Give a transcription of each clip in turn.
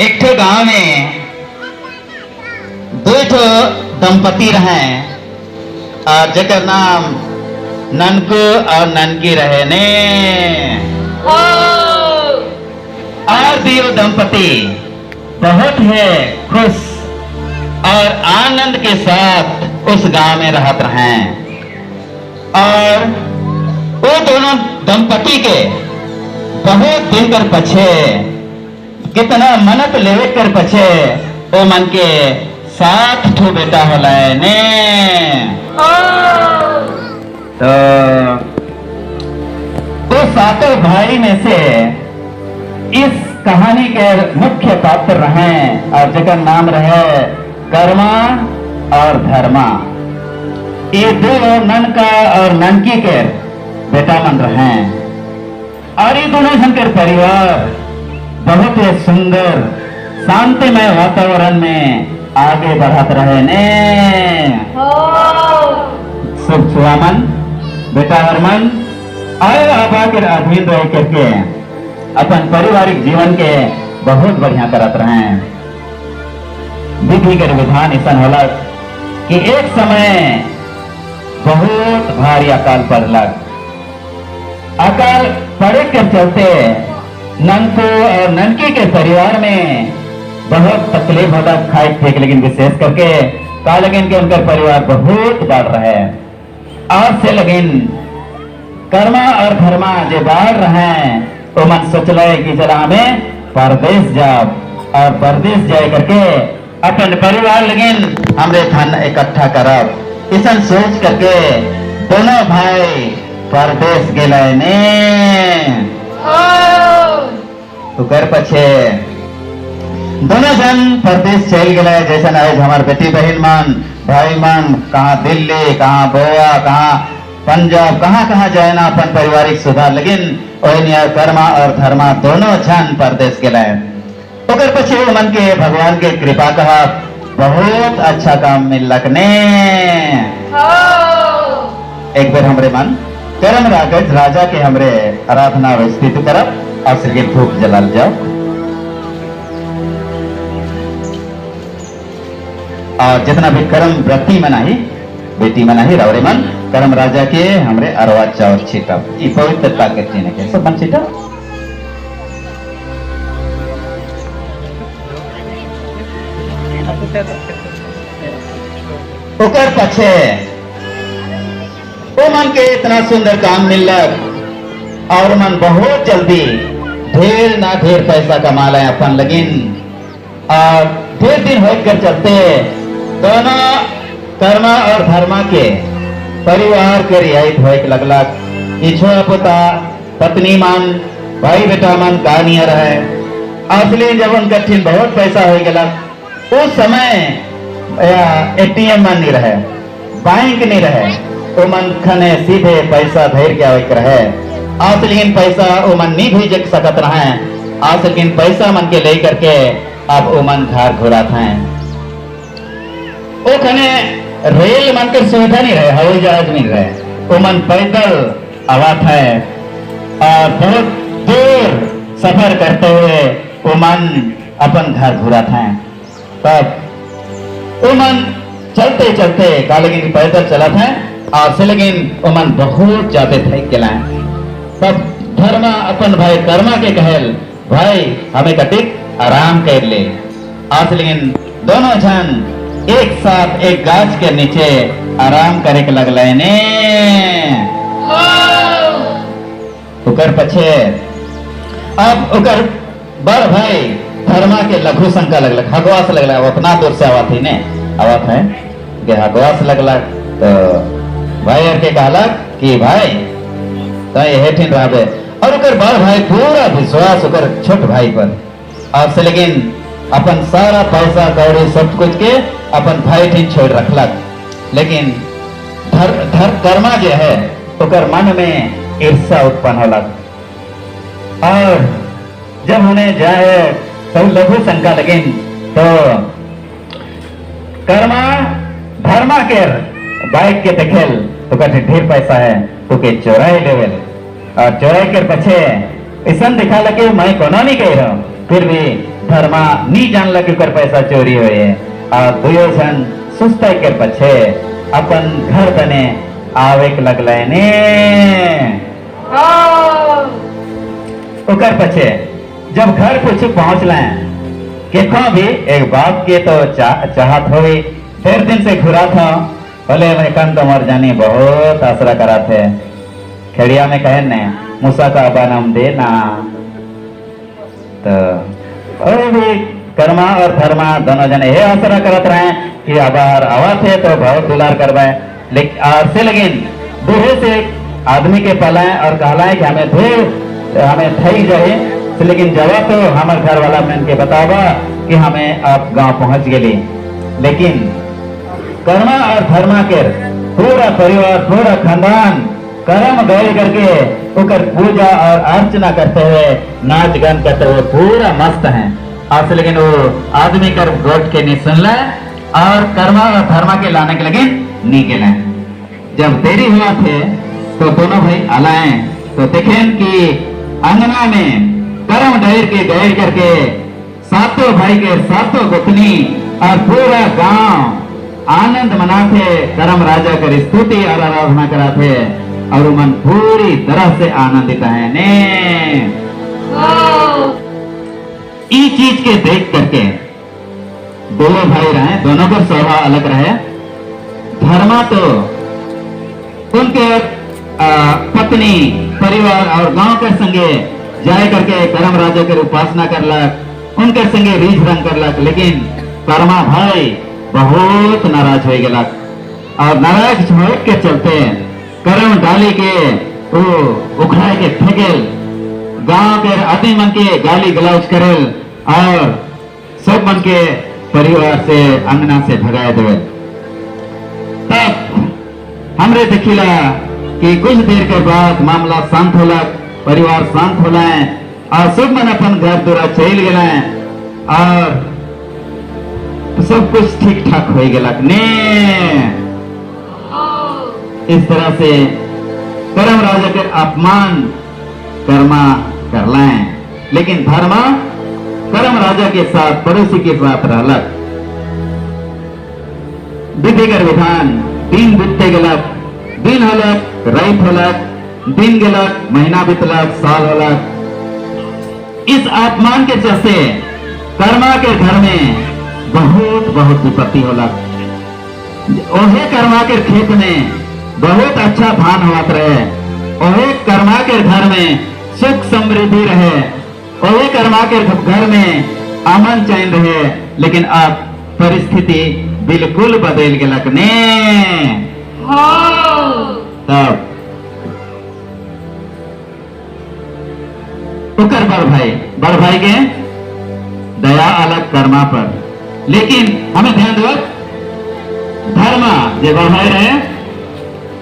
एक ठो गांव में दो ठो दंपति रहे और जकर नाम ननकू और ननकी रहे ने। और दियो दंपति बहुत है खुश और आनंद के साथ उस गांव में रहते रहे। और वो दोनों दंपति के बहुत दिन कर पछे कितना मनत लेवे कर पछे ओ मन के 7 ठो बेटा होला ने। तो वो 7 भाई में से इस कहानी के मुख्य पात्र रहे और जगह नाम रहे कर्मा और धर्मा। ये दो ननका और ननकी के बेटा मन रहे और ये दोनों जन के परिवार बहुत ही सुंदर शांतिमय वातावरण में आगे बढ़त रहे ने। शुभ छुआमन बेटा हरमन आए आबा के अधीन रह करके अपन पारिवारिक जीवन के बहुत बढ़िया करत रहे। विधि के विधान ऐसा होला कि एक समय बहुत भारी अकाल पड़लक। अकाल पड़े के चलते ननकू और ननकी के परिवार में बहुत तकलीफ होता खाए थे, लेकिन विशेष करके का लगिन के उनका परिवार बहुत बढ़ रहे। आज से लगिन कर्मा और धर्मा जो बढ़ रहे तो मन सोचल कि चला हमें परदेश जाओ और परदेश जाए करके अपन परिवार लगिन हमरे धन इकट्ठा करब। ऐसा सोच करके दोनों भाई परदेश गेले ने। तो कर पछे दोनों जन परदेश चल गए। जैसा आज हमारे बेटी बहन मन भाई मन कहाँ दिल्ली कहाँ गोवा कहाँ पंजाब कहाँ कहाँ जाए ना अपन पारिवारिक सुधार। लेकिन कर्मा और धर्मा दोनों जन परदेश गए। ओकर पछे मन के भगवान के कृपा कहा बहुत अच्छा काम मिलक ने। एक बार हमरे मन कर्म रागज राजा के हमरे आराधना स्थित करब और श्री धूप जलाल जाओ। और जितना भी कर्म व्रती मनाही बेटी मनाही रावरे मन कर्म राजा के हमरे अरवा चावल छिटब ई पवित्रता के चीने के सब मन छिटब। ओकर पछे ओ मन के इतना सुंदर काम मिलक और मन बहुत जल्दी ढेर ना ढेर पैसा कमा ले अपन लगिन। और ढेर दिन होकर चलते दोनों कर्मा और धर्मा के परिवार के रियायत होए लगलक। छोटा पोता पत्नी मन भाई बेटा मन कहानियां रहे। असली जब उनका ठीन बहुत पैसा हो गया उस समय एटीएम मन नहीं रहे बैंक नहीं रहे वो मन खने सीधे पैसा धैर के आवे रहे। आज लेकिन पैसा वो मन नहीं भेज सकत रहे। आज लेकिन पैसा मन के ले करके अब वो मन घर घुरा था। वो खने रेल मन के सुविधा नहीं रहे हवाई जहाज नहीं रहे वो मन पैदल आवा था और बहुत दूर सफर करते हुए वो मन अपन घर घुरा था। तब वो मन चलते चलते का लेकिन पैदल चला था और से लेकिन वो मन बहुत ज्यादा थक गया। तब धर्मा अपन भाई कर्मा के कहल भाई हमें कटिक आराम कर ले। आज लेकिन दोनों जन एक साथ एक गाछ के नीचे आराम करे के लगल ने। उकर पछे अब उकर बड़ भाई धर्मा के लघु शंका लगलक हगवास लगला उतना दूर से आवत ही ने आवत है कि हगवास लगलक। तो भाई और के कहलक कि भाई तो ये ठीन रहबे और उकर बड़ भाई पूरा विश्वास उकर छोट भाई पर और से लेकिन अपन सारा पैसा कौड़ी सब कुछ के अपन भाई ठीन छोड़ रखलक। लेकिन कर्मा जो है उकर मन में ईर्ष्या उत्पन्न होलक और जब उन्हें जाए तो लघु शंका लगिन तो कर्मा धर्मा के बाइक के देखेल तो ढेर पैसा है तो के चोराई लेवल और चोराई के पछे ऐसा दिखा लगे मैं कोनो नहीं कह रहा फिर भी धर्मा नी जानल कि ओकर पैसा चोरी हुए और दुर्योधन सुस्ताई के पछे अपन घर तने आवे के लगल ने ओकर पछे जब घर कुछ पहुंच लाए के भी एक बाप के तो चाहत हुई फिर दिन से घुरा था बोले मैं कन तो मर जानी बहुत आसरा करा थे खेड़िया में कहे ने मूसा का अबा नाम देना तो भी कर्मा और धर्मा दोनों जने ये आसरा करत रहे कि अबार आवा थे तो बहुत दुलार करवाए लेकिन और से लेकिन दूहे से आदमी के पलाए और कहलाए कि हमें ढेर हमें थई जाए लेकिन जवाब तो हमारे घर वाला मैंने के बतावा कि हमें आप गांव पहुंच गए लेकिन कर्मा और धर्मा के पूरा परिवार पूरा खानदान कर्म गए करके उकर पूजा और अर्चना करते हुए नाच गान करते हुए पूरा मस्त हैं आज लेकिन वो आदमी कर गोट के नहीं सुन ले और कर्मा और धर्मा के लाने के लगे नहीं के लाए जब देरी हुआ थे तो दोनों भाई आलाए तो देखें कि अंगना में कर्म डहर के गए करके सातों भाई के सातों गुथनी और पूरा गांव आनंद मनाते कर्म राजा कर स्तुति और आराधना कराते और मन पूरी तरह से आनंदित है ने ई चीज के देख करके दोनों भाई रहे दोनों का स्वभाव अलग रहे धर्मा तो उनके पत्नी परिवार और गांव के संगे जाए करके कर्म राजा के उपासना करलक उनके संगे रीझ रंग करलक लेकिन कर्मा भाई बहुत नाराज हो गलक और नाराज हो के चलते कर्म डाली के वो उखड़ा के फेंकेल गांव के आदमी मन के गाली गलौज करेल और सब मन के परिवार से अंगना से भगाए देवे तब हमरे देखिला कि कुछ देर के बाद मामला शांत होलक परिवार शांत होला और सब मन अपन घर दूरा चल गए और सब कुछ ठीक ठाक हो गलक ने इस तरह से कर्म राजा के अपमान कर्मा कर लाए लेकिन धर्मा कर्म राजा के साथ पड़ोसी के साथ रहलक विधि कर विधान दिन बीतते गलक दिन होलक रात होलक दिन गलक महीना बीतलक साल होलक इस अपमान के चलते कर्मा के घर में बहुत बहुत विपत्ति होलक ओहे कर्मा के खेत में बहुत अच्छा धान होत रहे ओहे कर्मा के घर में सुख समृद्धि रहे ओहे कर्मा के घर में अमन चैन रहे लेकिन अब परिस्थिति बिल्कुल बदल गलक ने तब उकर बड़ भाई के दया अलग कर्मा पर लेकिन हमें ध्यान दो धर्मा जे बड़ भाई रहे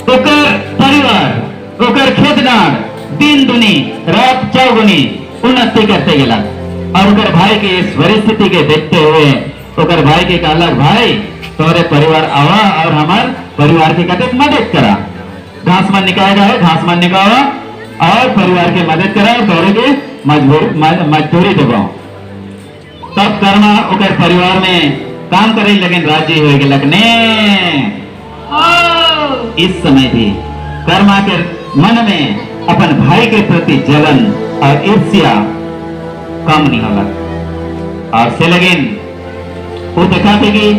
ओकर परिवार ओकर खेतनार दिन दुनी रात चौगुनी उन्नति करते गला और ओकर भाई के इस परिस्थिति के देखते हुए ओकर भाई के कहलक भाई तोरे परिवार आवा और हमार परिवार की कतक मदद करा घास मन निकाला है घास मन निकाला और परिवार की मदद करा और तोरे के मजदूरी देबो तब कर्मा ओकर परिवार में काम करे लेकिन राजी हो गलक ने इस समय भी कर्मा के मन में अपन भाई के प्रति जलन और ईर्ष्या कम नहीं होलक और से लेकिन वो दिखाते कि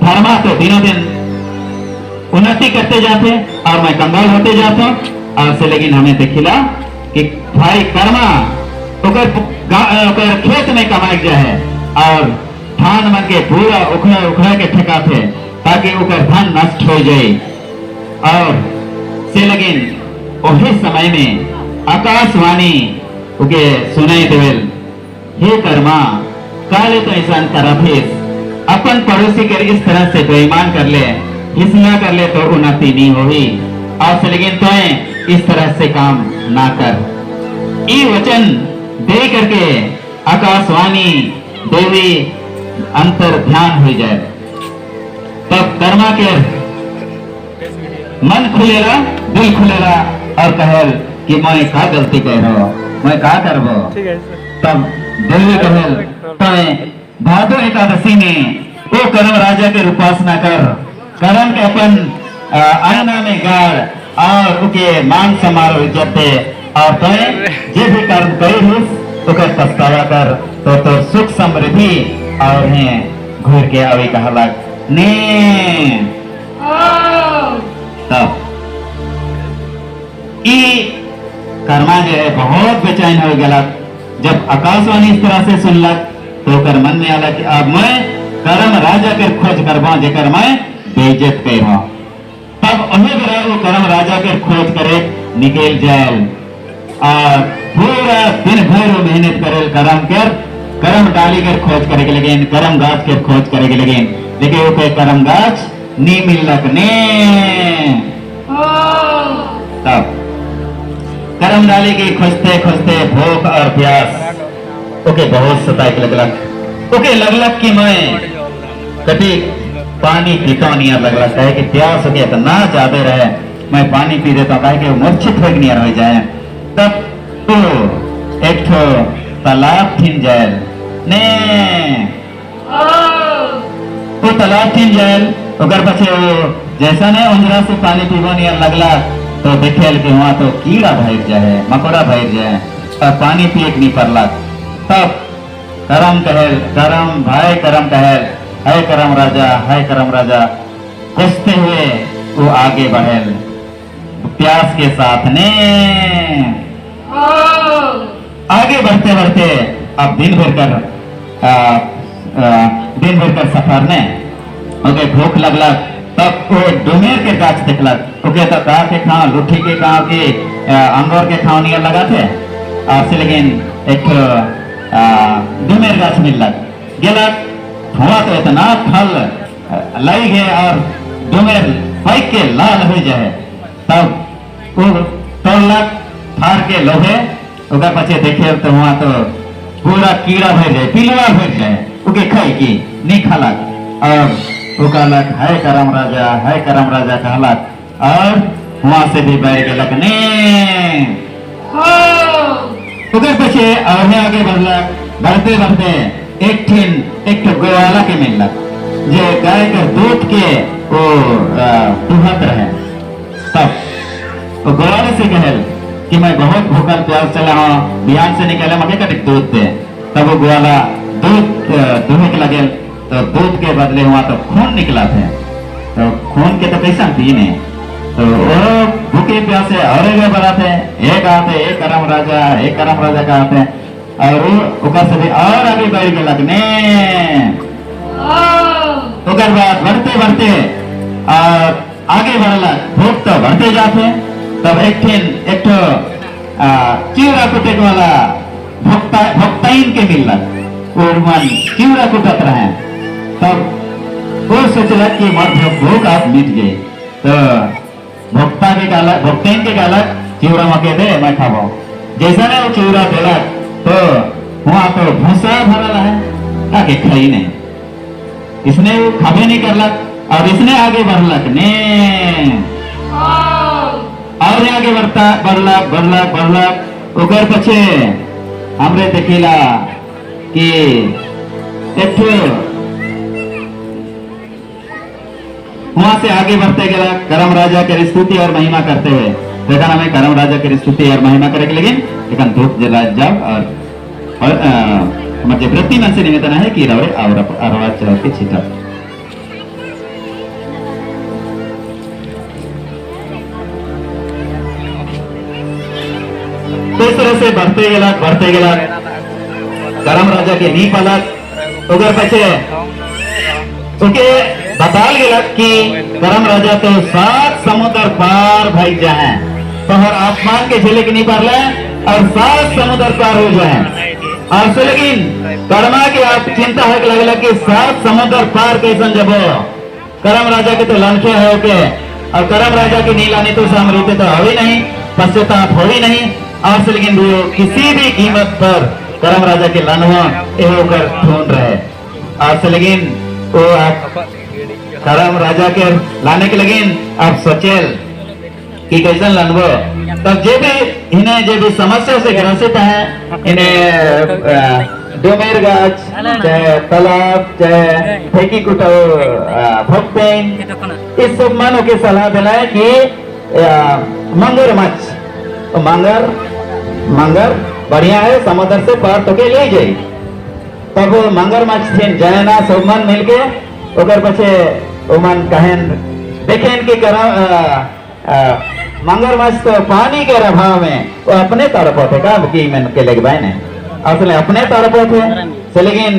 धर्मा तो दिनों दिन उन्नति करते जाते और मैं कंगाल होते जाता और से लेकिन हमें देखिला कि भाई कर्मा ओकर खेत में कमाई जाए और धान मन के पूरा उखड़ा के ठेका थे ताकि ओकर धन नष्ट हो जाए और से लेकिन वही समय में आकाशवाणी उके सुनाई देवेल हे कर्मा काले तो ऐसा तरफेस अपन पड़ोसी के इस तरह से बेईमान कर ले हिस्सा कर ले तो उन्नति नहीं होगी और से लेकिन तो इस तरह से काम ना कर ये वचन दे करके आकाशवाणी देवी अंतर ध्यान हो जाए तब कर्मा के मन खुलेगा दिल खुलेगा और कहे कि मैं क्या गलती कह रहा हूँ मैं क्या करबो तब देवी कहल तय भादो एकादशी में वो करम राजा के उपासना कर करम के अपन आईना में गाड़ और उके मान समारोह इज्जत दे और तय जे भी कर्म करिस ओकर पछतावा कर तो सुख समृद्धि और हैं घूर के आवे कहलक ने तब ई कर्मा जो है बहुत बेचैन हो गया जब आकाशवाणी इस तरह से सुनलक तो कर मन में आला कि अब मैं करम राजा के खोज करवा जेकर मैं बेइज्जत कर रहा तब उन्हें भी वो करम राजा के खोज करे निकल जाए और पूरा दिन भर वो मेहनत करे करम डाली कर खोज करे के लगे करम गाछ के खोज करे के लगे लेकिन वो कोई करम गाछ नहीं मिलक ने तब करम डाली के खोजते खोजते भूख और प्यास ओके बहुत सताए लगलक ओके लगलक कि मैं कभी पानी पीता नहीं लगलक है कि प्यास हो गया इतना ज्यादा रहे मैं पानी पी देता हूँ कि मूर्छित हो नहीं रह जाए तब तो एक ठो तालाब थिन जाए ने वो तालाब थिन जाए ओकर पछे वो जैसा ने उंजरा से पानी पीबो नहीं लगला तो देखेल कि वहां तो कीड़ा भर जाए मकोड़ा भर जाए और पानी पिए नहीं पड़ला तब करम कहल करम भाई करम कहल है करम राजा कुछते हुए वो आगे बढ़ेल प्यास के साथ ने आगे बढ़ते बढ़ते अब दिन भर कर सफर ने ओके भूख लगला तब वो डुमेर के गाछ देखलक ओके तो का के खाओ लुठी के खाओ के अंगूर के खाओ नहीं लगा थे और से लेकिन एक डुमेर गाछ मिललक गेलक धुआं तो इतना फल लग गए और डुमेर पैक के लाल हो जाए तब वो तोड़लक फाड़ के लोहे ओकर पछे देखे तो वहां तो पूरा कीड़ा भर जाए पिलवा भर जाए ओके खाई की नहीं खालक और वो कहलक है करम राजा कहलक और वहां से भी बैठ गलक ने उधर पीछे आगे बढ़लक बढ़ते बढ़ते एक गोवाला के मिललक जो गाय के दूध के वो दुहत रहे तब वो गोवाले से कहल कि मैं बहुत भूखल प्यास चला हूँ बिहान से निकले मके कटिक दूध दे तब वो गोवाला दूध दुहे के लगे तो दूध के बदले हुआ तो खून निकला थे तो खून के तो कैसा पीने तो वो भूखे प्यासे और एक बढ़ाते एक आते एक करम राजा का आते और वो से भी और आगे बढ़ के लगने ओकर बाद बढ़ते बढ़ते और आगे बढ़ला भूख तो बढ़ते जाते तब एक चिवड़ा कुटे वाला भक्ताइन के मिललक मन चिवड़ा कुटत रहे तब वो सोचला कि मर भूख आप मिट गए तो भक्ताइन के गालक चिवड़ा मके दे मैं खाबो जैसा ने वो चिवड़ा देलक तो वहां तो भूसा भरल है आगे खाई नहीं इसने वो खाबे नहीं करलक और इसने आगे बढ़लक ने और आगे बढ़लक ओकर पछे हमरे देखिला कि एक वहां से आगे बढ़ते गया करम राजा के स्तुति और महिमा करते हुए देखा हमें करम राजा के स्तुति और महिमा करे के लेकिन धूप जला जाओ और हमारे वृत्ति मन से निवेदन है कि रवड़े आवाज चढ़ा के छीटा तो इस तरह से बढ़ते गया करम राजा के नी पलक उधर पीछे उनके बताल गलत कि करम राजा तो 7 समुद्र पार भाई जाए तो हर आसमान के झेले के नहीं पार ले और 7 समुद्र पार हो जाए और से लेकिन कर्मा की आप चिंता है लगेगा कि 7 समुद्र पार कैसे जब करम राजा के तो लंके है के और करम राजा की नीलानी तो समृद्धि तो हो ही नहीं पश्चाताप हो ही नहीं और से लेकिन वो किसी भी कीमत पर करम राजा के लनवा होकर ढूंढ रहे और से लेकिन वो करम राजा के लाने के लगे आप सोचेल कि कैसे लनबो तब जे भी इन्हें जे भी समस्या से ग्रसित है इन्हें डोमेर गाछ चाहे तालाब चाहे फेंकी कुटो भक्तें इस सब मानों के सलाह देना है कि मंगर मच मंगर मंगर बढ़िया है समुद्र से पार तो के ले जाई तब मंगर मच थे जाए ना सब मन मिलके ओकर पछे ओमन कहन देखें कि करा मगरमच्छ तो पानी के अभाव में वो अपने तरफ होते का कि मन के लग ने असले अपने तरफ होते से लेकिन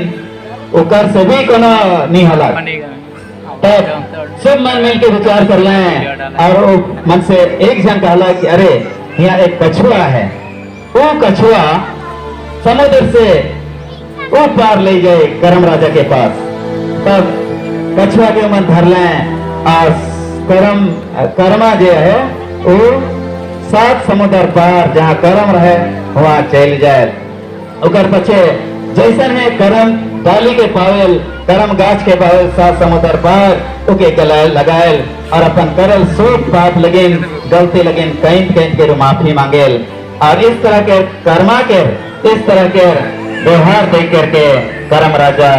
ओकर से भी कोनो नहीं हला तब सब मन मिल के विचार कर लें और वो मन से एक जन कहला कि अरे यहाँ एक कछुआ है वो कछुआ समुद्र से वो पार ले जाए करम राजा के पास तब कछुआ के मन धर लें और कर्मा जो है वो 7 समुद्र पार जहाँ कर्म रहे वहाँ चल जाए ओकर पछे जैसन में कर्म डाली के पावेल कर्म गाछ के पावेल 7 समुद्र पार ओके गलायल लगायल और अपन करल सोच पाप लगेन गलती लगेन कहीं के माफी मांगेल और इस तरह के कर्मा के इस तरह के व्यवहार देख करके कर्म राजा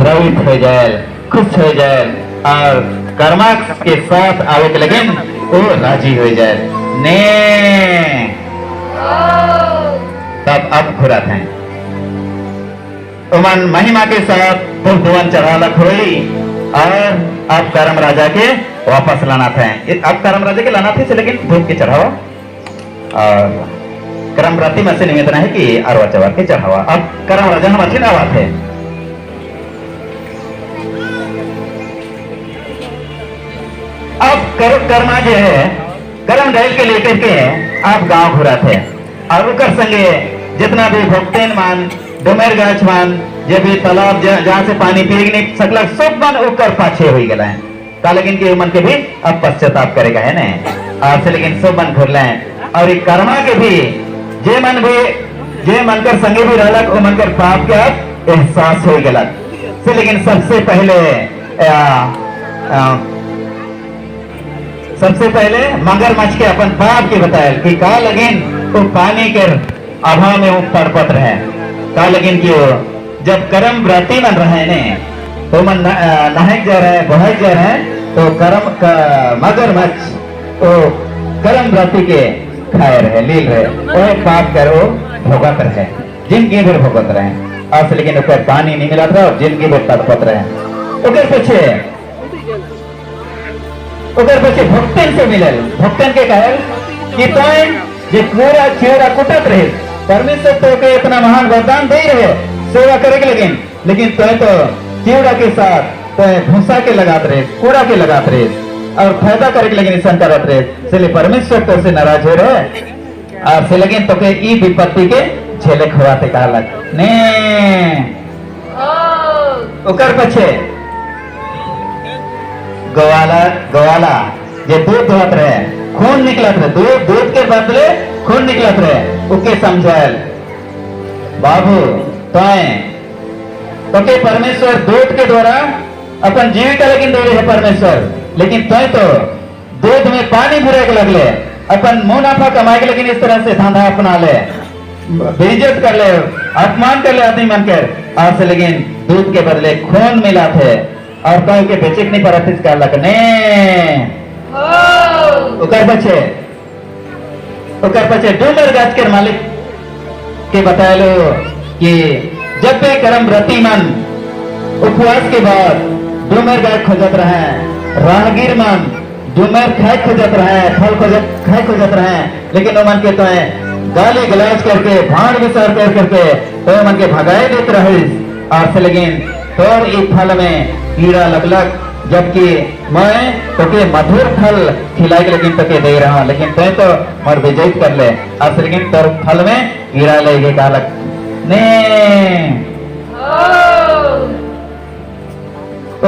द्रवित हो जाए खुश हो जाए और कर्मा के साथ आवे के लगेन वो राजी हो जाए ने तब अब खुरात हैं उमन महिमा के साथ धुवन चढ़ाला खोली और अब कर्म राजा के वापस लाना था अब कर्म राजा के लाना थे लेकिन धूप के चढ़ावा और कर्म राति में से निवेदन है कि अरवा चवर के चढ़ावा अब कर्म राजा हम अच्छी ना बात है अब कर्मा जो है कर्म डाल के लेकर के आप गांव घुराते और उकर संगे जितना भी भक्तेन मान डोमेर गाछ मान जे भी तालाब जहाँ से पानी पी नहीं सकला सब मन उकर पाछे हो गया है का लेकिन के मन के भी अब पश्चाताप करेगा है ना और से लेकिन सब मन घुर लें और एक कर्मा के भी जे मन कर संगे भी रहलक वो मन कर पाप के अब एहसास हो गया से लेकिन सबसे पहले मगरमच्छ के अपन पाप के बतायल कि का लगिन वो पानी के अभाव में वो तड़पत रहे का लगिन कि जब कर्म व्रती मन रहे ने तो मन नहाक जा रहे बहक जा रहे तो कर्म का मगरमच्छ तो कर्म व्रती के खाए रहे लील रहे वो पाप कर वो भोगत रहे जिनकी भी भोगत रहे और लेकिन ऊपर पानी नहीं मिला था और जिनकी भी तड़पत रहे ओकर पीछे भक्तन से मिलल भक्तन के कहल कि तोय जे पूरा चेहरा कुटत रहे परमेश्वर तो के इतना महान वरदान दे रहे सेवा करे के लेकिन तोय तो चेहरा के साथ तोय भूसा के लगात रहे कूड़ा के लगात रहे और फायदा करे के लेकिन ऐसा करत रहे से परमेश्वर तो से नाराज हो रहे और से लेकिन तो के ई विपत्ति के झेले खवाते कहलक ने ओकर पीछे गवाला जे दूध दुहत रहे खून निकलत रहे दूध के बदले खून निकलत रहे उके समझायल बाबू तो के परमेश्वर दूध के द्वारा अपन जीविका लेकिन दे रहे है परमेश्वर लेकिन तो दूध में पानी भरे के लगले अपन मुनाफा कमाए के लेकिन इस तरह से धंधा अपना ले बेइज्जत कर ले अपमान कर ले आदमी मन कर और से लेकिन दूध के बदले खून मिला थे और कह के बेचे नहीं पड़ा थी कहलक ने ओकर बचे डोमर गाछ के मालिक के बतायलो कि जब भी कर्म व्रती मन उपवास के बाद डोमर गाछ खोजत रहे राहगीर मन डोमर खाए खोजत रहे फल खाए खोजत रहे लेकिन वो मन के तो गाली गलौज करके भाड़ विसार करके तो मन के भगाए देते रहे और से लेकिन तोर इस फल में कीड़ा लगलक जबकि मैं तो के मधुर फल खिलाए लेकिन तो के दे रहा हूँ लेकिन तो मर विजयित कर ले और लेकिन तोर फल में कीड़ा लेके कहलक ने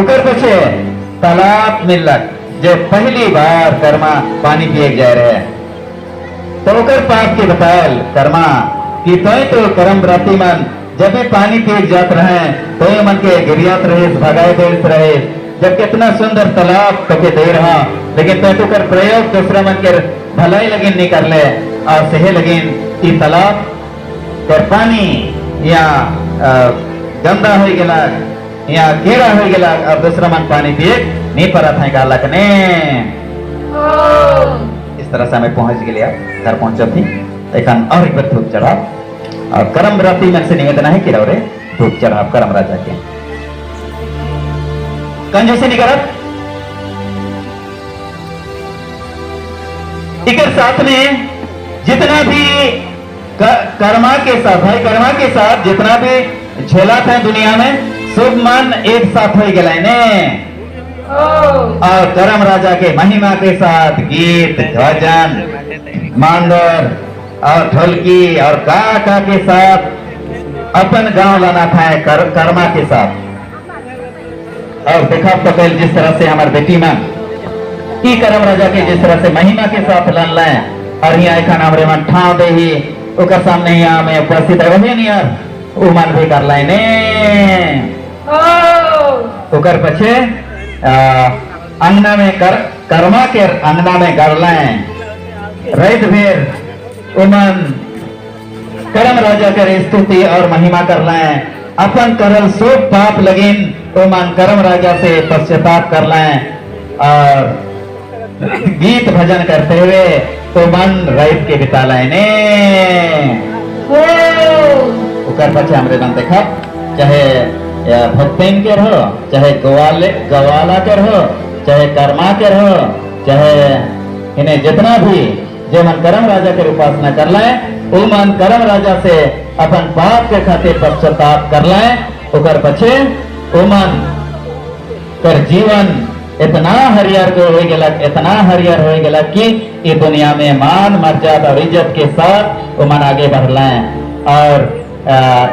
ओकर पीछे तालाब मिलक जो पहली बार कर्मा पानी पिए जा रहे तो ओकर पाप के बतायल कर्मा कि तो कर्म व्रती मन जब भी पानी पी जात रहे तो मन के गिरियात रहे भगाए देत रहे जब कितना सुंदर तालाब तो के दे रहा लेकिन तो कर प्रयोग दूसरा मन के भलाई लगिन नहीं कर ले और सहे लगिन कि तालाब कर पानी या गंदा हो गया या कीड़ा हो गया अब दूसरा मन पानी पिए नहीं परत है गालक ने। इस तरह से हमें पहुंच गया घर पहुंचा थी एखन और एक बार धूप चढ़ाव और करम राती मन से निवेदन है कि रे धूप चढ़ाव करम राजा के कंजूसी से नहीं करत इकर साथ में जितना भी कर्मा के साथ भाई कर्मा के साथ जितना भी झेला था दुनिया में शुभ मन एक साथ हो गया ने और करम राजा के महिमा के साथ गीत भजन मांदर और ढोलकी और काका के साथ अपन गांव लाना था कर्मा के साथ। और देखा तो पहले जिस तरह से हमारे बेटी में ई करम राजा के जिस तरह से महिमा के साथ लन लाए और यहाँ एक हमारे मन ठाव दे ही ओकर सामने यहाँ में उपस्थित है वही नहीं यार वो मन भी कर लाए ने ओकर पछे अंगना में कर्मा के अंगना में कर लाए रैत भेर उमन करम राजा कर स्तुति और महिमा कर लाए अपन करल सब पाप लगिन उमन करम राजा से पश्चाताप कर लाए और गीत भजन करते हुए तो मन रैत के बिता लाए ने उकर पछे हमरे मन देखा चाहे भक्तन के रहो चाहे गवाला के रहो चाहे कर्मा के रहो चाहे इन्हें जितना भी जो मन करम राजा के उपासना कर लाए वो मन करम राजा से अपन पाप के खातिर पश्चाताप कर लाए उकर पछे वो मन कर जीवन इतना हरियर हो गया इतना हरियर हो गया कि ये दुनिया में मान मर्यादा और इज्जत के साथ वो मन आगे बढ़ लाए और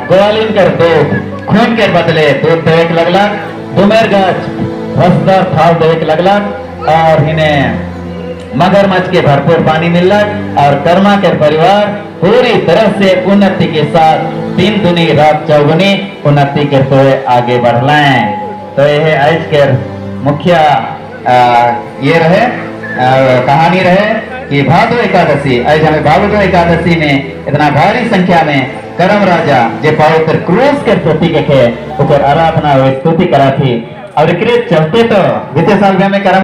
ग्वालिन कर दूध खून के बदले दूध देवे के लगला डुमेर गज रसदार थाल देवे के लगला और इन्हें मगरमच्छ के भरपूर पानी मिल और कर्मा के परिवार पूरी तरह से उन्नति के साथ दिन दुनी रात चौगुनी उन्नति के हुए आगे बढ़ लाए। तो यह आज के मुख्य ये रहे कहानी रहे कि भादो एकादशी आज हमें भादो एकादशी में इतना भारी संख्या में करम राजा जे पवित्र क्रूस के प्रतीक के आराधना और स्तुति करा थी और चलते तो बीते साल में करम